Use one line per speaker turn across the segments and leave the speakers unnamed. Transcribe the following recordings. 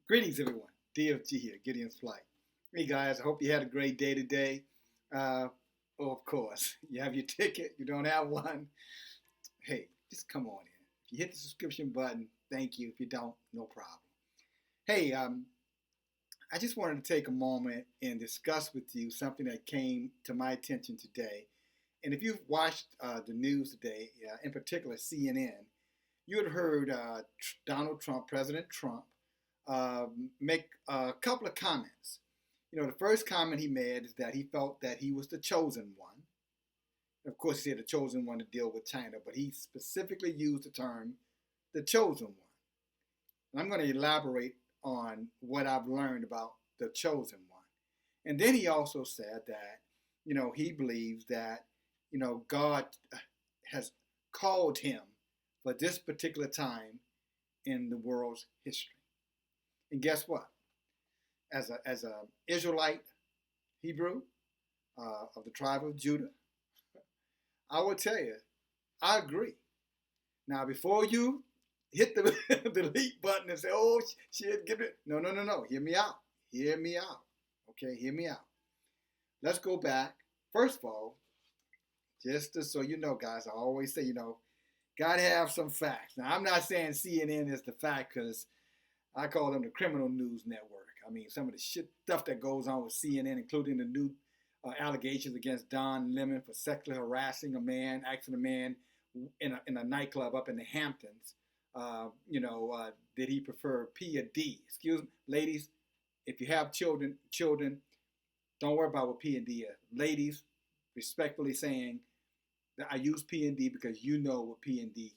Greetings, everyone. DFG here, Gideon's Flight. Hey, guys, I hope you had a great day today. Uh, of course, you have your ticket. You don't have one. Hey, just come on in. If you hit the subscription button, thank you. If you don't, no problem. Hey, I just wanted to take a moment and discuss with you something that came to my attention today. And if you've watched the news today, in particular CNN, you had heard Donald Trump, President Trump, uh, make a couple of comments. You know, the first comment he made is that he felt that he was the chosen one. Of course, he said the chosen one to deal with China, but he specifically used the term the chosen one. And I'm going to elaborate on what I've learned about the chosen one. And then he also said that, he believes that, God has called him for this particular time in the world's history. And guess what? As a Israelite Hebrew of the tribe of Judah, I will tell you, I agree. Now, before you hit the delete button and say, "Oh shit, give it," no. Hear me out. Hear me out. Okay, hear me out. Let's go back. First of all, so you know, guys, I always say, gotta have some facts. Now, I'm not saying CNN is the fact because I call them the criminal news network. I mean, some of the shit stuff that goes on with CNN, including the new allegations against Don Lemon for sexually harassing a man, asking a man in a nightclub up in the Hamptons, did he prefer P or D? Excuse me, ladies, if you have children, don't worry about what P and D is. Ladies, respectfully saying that I use P and D because you know what P and D,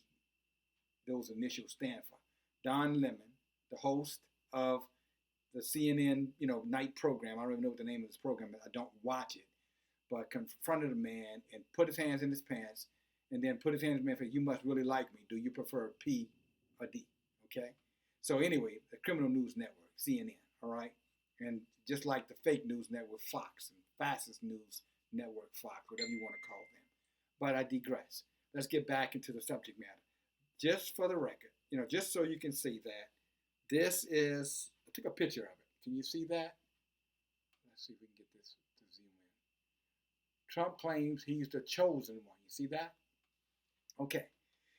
those initials stand for. Don Lemon, the host of the CNN, night program. I don't even know what the name of this program is. I don't watch it. But confronted a man and put his hands in his pants and then put his hands in his man and said, "You must really like me. Do you prefer P or D?" Okay? So anyway, the criminal news network, CNN, all right? And just like the fake news network, Fox, and fastest news network, Fox, whatever you want to call them. But I digress. Let's get back into the subject matter. Just for the record, just so you can see that this is, I took a picture of it. Can you see that? Let's see if we can get this to zoom in. Trump claims he's the chosen one. You see that? Okay.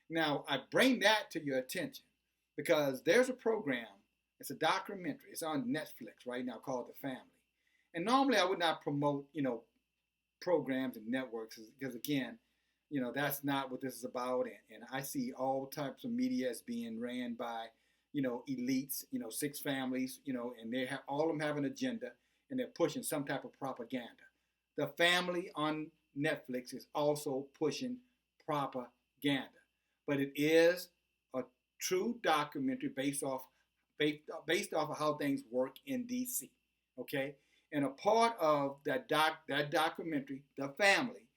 Now, I bring that to your attention because there's a program, it's a documentary, it's on Netflix right now called The Family. And normally I would not promote, programs and networks because, again, that's not what this is about. And I see all types of media as being ran by, elites, six families, and they have all of them have an agenda and they're pushing some type of propaganda. The Family on Netflix is also pushing propaganda, but it is a true documentary based off of how things work in D.C. Okay, and a part of that documentary, The Family,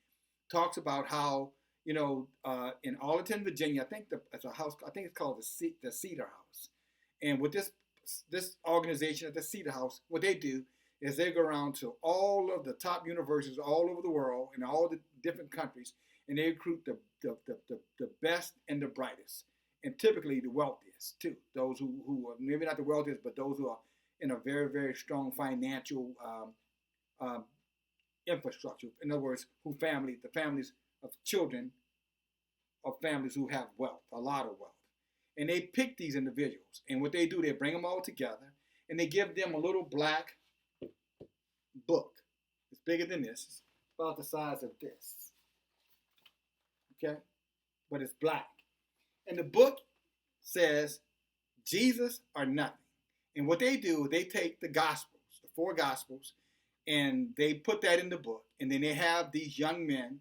talks about how in Arlington, Virginia, I think it's a house. I think it's called the Cedar House. And with this organization at the Cedar House, what they do is they go around to all of the top universities all over the world in all the different countries, and they recruit the best and the brightest, and typically the wealthiest too. Those who are maybe not the wealthiest, but those who are in a very, very strong financial infrastructure. In other words, the families of children of families who have wealth, a lot of wealth. And they pick these individuals. And what they do, they bring them all together and they give them a little black book. It's bigger than this. It's about the size of this. Okay? But it's black. And the book says, Jesus or nothing. And what they do, they take the Gospels, the four Gospels, and they put that in the book. And then they have these young men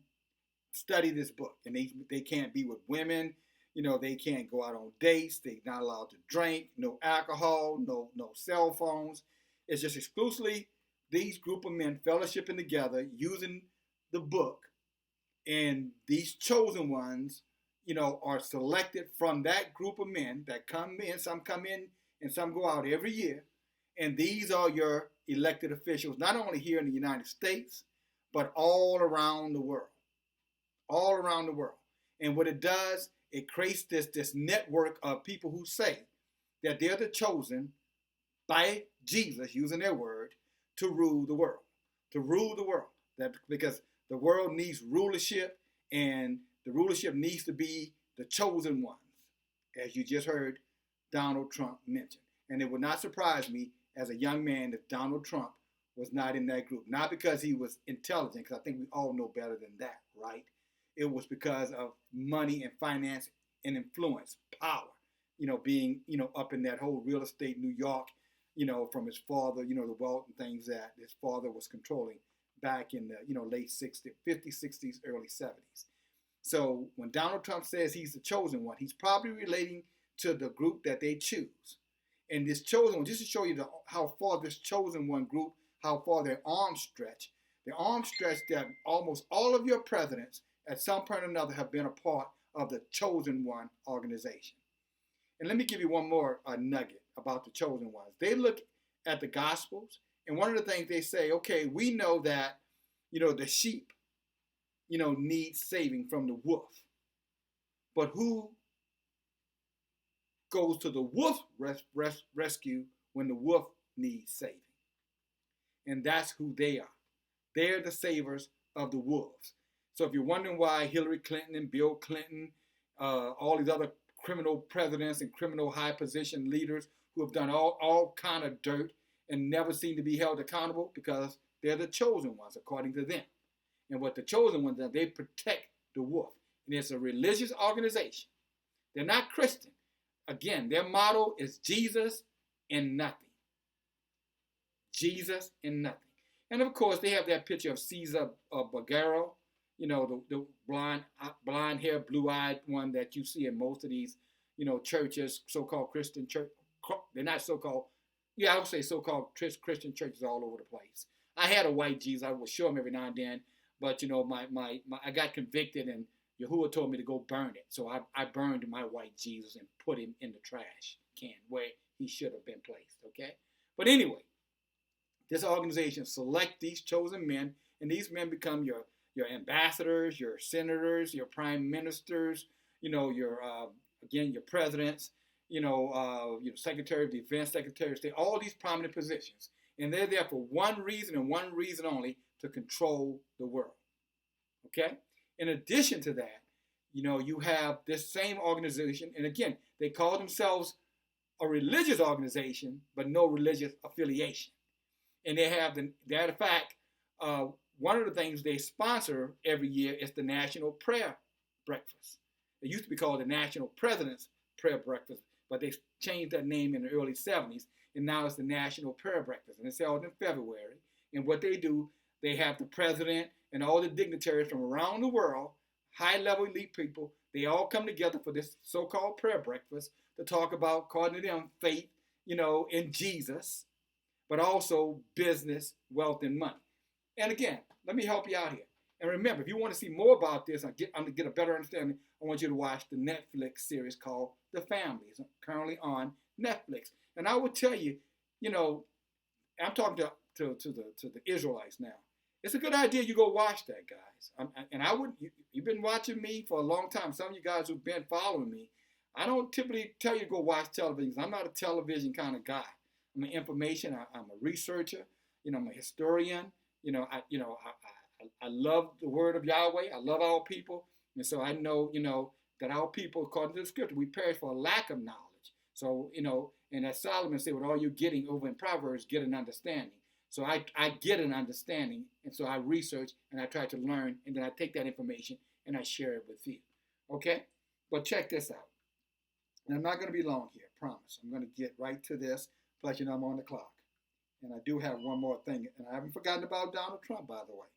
study this book. And they can't be with women. They can't go out on dates. They're not allowed to drink. No alcohol. No cell phones. It's just exclusively these group of men fellowshipping together using the book. And these chosen ones, are selected from that group of men that come in. Some come in and some go out every year. And these are your elected officials, not only here in the United States, but all around the world. All around the world. And what it does, it creates this network of people who say that they're the chosen by Jesus, using their word, to rule the world. To rule the world. That because the world needs rulership, and the rulership needs to be the chosen ones, as you just heard Donald Trump mention. And it would not surprise me as a young man if Donald Trump was not in that group. Not because he was intelligent, because I think we all know better than that, right? It was because of money and finance and influence, power, being, up in that whole real estate New York, from his father, the wealth and things that his father was controlling back in the, late 60s, 50s, 60s, early 70s. So when Donald Trump says he's the chosen one, he's probably relating to the group that they choose. And this chosen one, just to show you how far this chosen one group, how far their arms stretch. Their arms stretch that almost all of your presidents at some point or another have been a part of the chosen one organization. And let me give you one more nugget about the chosen ones. They look at the Gospels, and one of the things they say, okay, we know that, the sheep, need saving from the wolf. But who goes to the wolf rescue when the wolf needs saving? And that's who they are. They're the savers of the wolves. So if you're wondering why Hillary Clinton and Bill Clinton, all these other criminal presidents and criminal high position leaders who have done all kind of dirt and never seem to be held accountable, because they're the chosen ones according to them. And what the chosen ones are, they protect the wolf. And it's a religious organization. They're not Christian. Again, their motto is Jesus and nothing. Jesus and nothing. And of course, they have that picture of Caesar Borgia, the blonde hair, blue-eyed one that you see in most of these, churches, so-called Christian church. They're not so-called, I would say so-called Christian churches all over the place. I had a white Jesus. I would show him every now and then, but I got convicted, and Yahuwah told me to go burn it. So I burned my white Jesus and put him in the trash can where he should have been placed. Okay, but anyway, this organization select these chosen men, and these men become your ambassadors, your senators, your prime ministers, your presidents, your secretary of defense, secretary of state, all these prominent positions. And they're there for one reason and one reason only: to control the world. Okay? In addition to that, you have this same organization, and again, they call themselves a religious organization, but no religious affiliation. And they have the fact, one of the things they sponsor every year is the National Prayer Breakfast. It used to be called the National President's Prayer Breakfast, but they changed that name in the early 70s, and now it's the National Prayer Breakfast, and it's held in February. And what they do, they have the president and all the dignitaries from around the world, high-level elite people, they all come together for this so-called prayer breakfast to talk about, according to them, faith, in Jesus, but also business, wealth, and money. And again, let me help you out here. And remember, if you want to see more about this, I'm going to get a better understanding, I want you to watch the Netflix series called The Family. It's currently on Netflix. And I would tell you, I'm talking to the Israelites now. It's a good idea you go watch that, guys. You've been watching me for a long time. Some of you guys who've been following me, I don't typically tell you to go watch television. I'm not a television kind of guy. I'm an information. I'm a researcher. I'm a historian. I love the word of Yahweh. I love our people. And so I know, that our people, according to the scripture, we perish for a lack of knowledge. So, and as Solomon said, with all you're getting over in Proverbs, get an understanding. So I get an understanding, and so I research, and I try to learn, and then I take that information, and I share it with you. Okay? But check this out. And I'm not going to be long here, promise. I'm going to get right to this, plus I'm on the clock. And I do have one more thing, and I haven't forgotten about Donald Trump, by the way.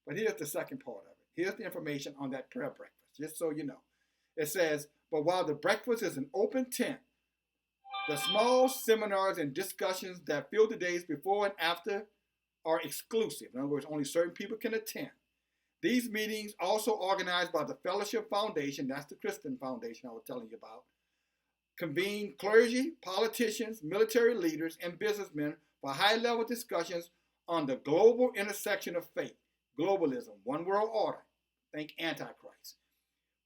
But here's the second part of it. Here's the information on that prayer breakfast, just so you know. It says, but while the breakfast is an open tent, the small seminars and discussions that fill the days before and after are exclusive. In other words, only certain people can attend. These meetings, also organized by the Fellowship Foundation, that's the Christian foundation I was telling you about, convene clergy, politicians, military leaders, and businessmen for high-level discussions on the global intersection of faith, globalism, one world order, think Antichrist,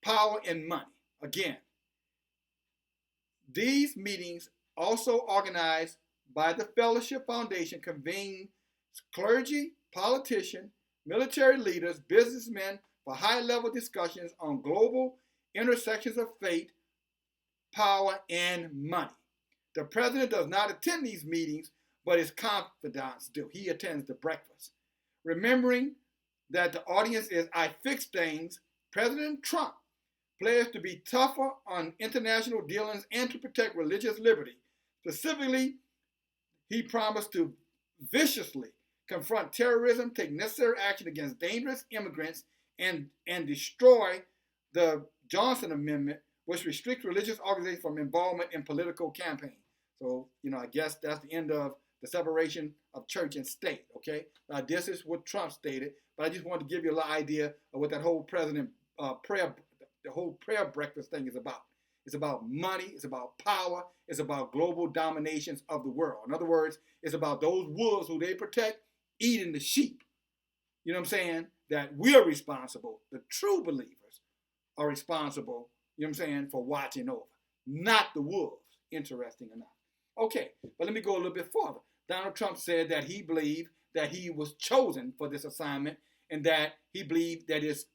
power and money. Again, these meetings also organized by the Fellowship Foundation convenes clergy, politicians, military leaders, businessmen for high-level discussions on global intersections of faith, power, and money. The president does not attend these meetings, but his confidants do. He attends the breakfast. Remembering that the audience is I fix things, President Trump pledged to be tougher on international dealings and to protect religious liberty. Specifically, he promised to viciously confront terrorism, take necessary action against dangerous immigrants, and destroy the Johnson Amendment, which restricts religious organizations from involvement in political campaigns. So, I guess that's the end of the separation of church and state, okay? Now, this is what Trump stated, but I just wanted to give you a little idea of what that whole the whole prayer breakfast thing is about. It's about money, it's about power, it's about global dominations of the world. In other words, it's about those wolves who they protect eating the sheep. You know what I'm saying? That we're responsible, the true believers are responsible, for watching over, not the wolves, interesting enough. Okay, but let me go a little bit further. Donald Trump said that he believed that he was chosen for this assignment and that he believed that it's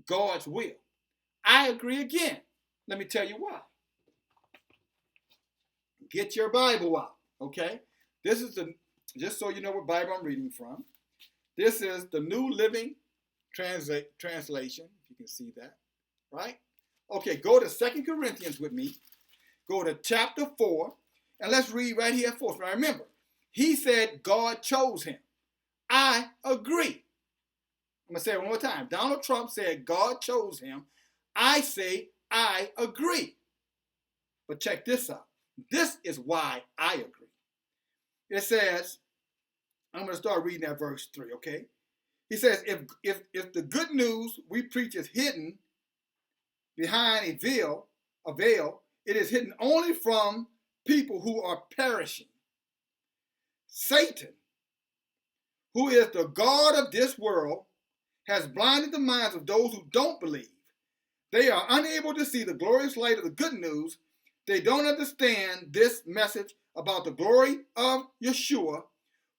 God's will. I agree again. Let me tell you why. Get your Bible out, okay? This is just so you know what Bible I'm reading from. This is the New Living Translation, if you can see that, right? Okay, go to 2 Corinthians with me. Go to chapter 4, and let's read right here first. Now remember, he said God chose him. I agree. I'm going to say it one more time. Donald Trump said God chose him. I say I agree. But check this out. This is why I agree. It says, I'm going to start reading at verse 3, okay? He says, if the good news we preach is hidden behind a veil, it is hidden only from people who are perishing. Satan, who is the God of this world, has blinded the minds of those who don't believe. They are unable to see the glorious light of the good news. They don't understand this message about the glory of Yeshua,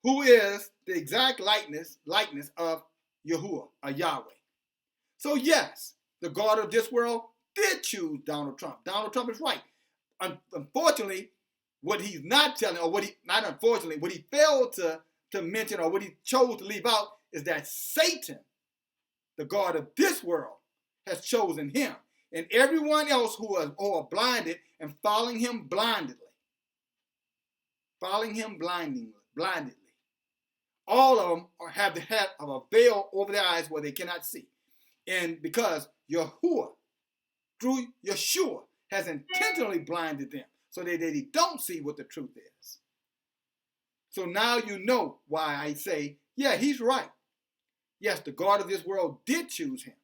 who is the exact likeness of Yahuwah, or Yahweh. So yes, the God of this world did choose Donald Trump. Donald Trump is right. Unfortunately, what he's not telling, or what he failed to mention, or what he chose to leave out, is that Satan, the God of this world, has chosen him. And everyone else who are blinded and following him blindly. All of them have the head of a veil over their eyes where they cannot see. And because Yahuwah, through Yeshua, has intentionally blinded them so that they don't see what the truth is. So now you know why I say, yeah, he's right. Yes, the God of this world did choose him.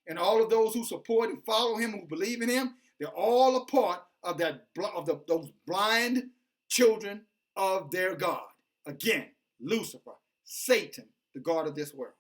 And all of those who support and follow him, who believe in him, they're all a part of those blind children of their God. Again, Lucifer, Satan, the God of this world.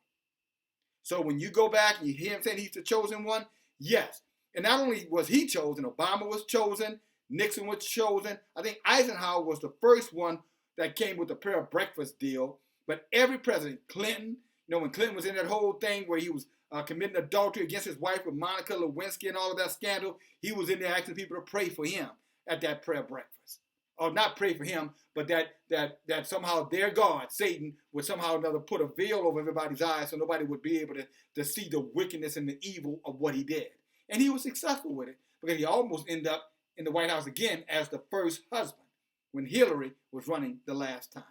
So when you go back and you hear him saying he's the chosen one, yes. And not only was he chosen, Obama was chosen, Nixon was chosen. I think Eisenhower was the first one that came with the prayer breakfast deal. But every president, Clinton, when Clinton was in that whole thing where he was committing adultery against his wife with Monica Lewinsky and all of that scandal, he was in there asking people to pray for him at that prayer breakfast. Or not pray for him, but that somehow their God, Satan, would somehow or another put a veil over everybody's eyes so nobody would be able to see the wickedness and the evil of what he did. And he was successful with it because he almost ended up in the White House again as the first husband when Hillary was running the last time,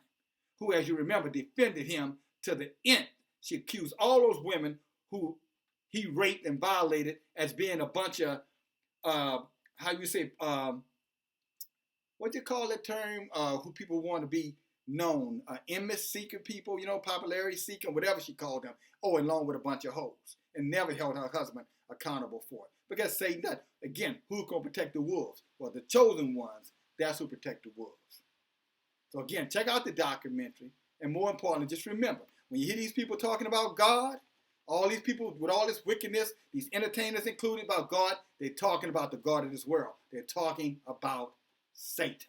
who, as you remember, defended him to the end. She accused all those women who he raped and violated as being a bunch of, what do you call that term? Who people want to be known, image seeker people, popularity seeker, whatever she called them. Oh, along with a bunch of hoes, and never held her husband accountable for it. Because Satan does. Again, who's going to protect the wolves? Well, the chosen ones, that's who protect the wolves. So again, check out the documentary. And more importantly, just remember, when you hear these people talking about God, all these people with all this wickedness, these entertainers included about God, they're talking about the God of this world. They're talking about Satan.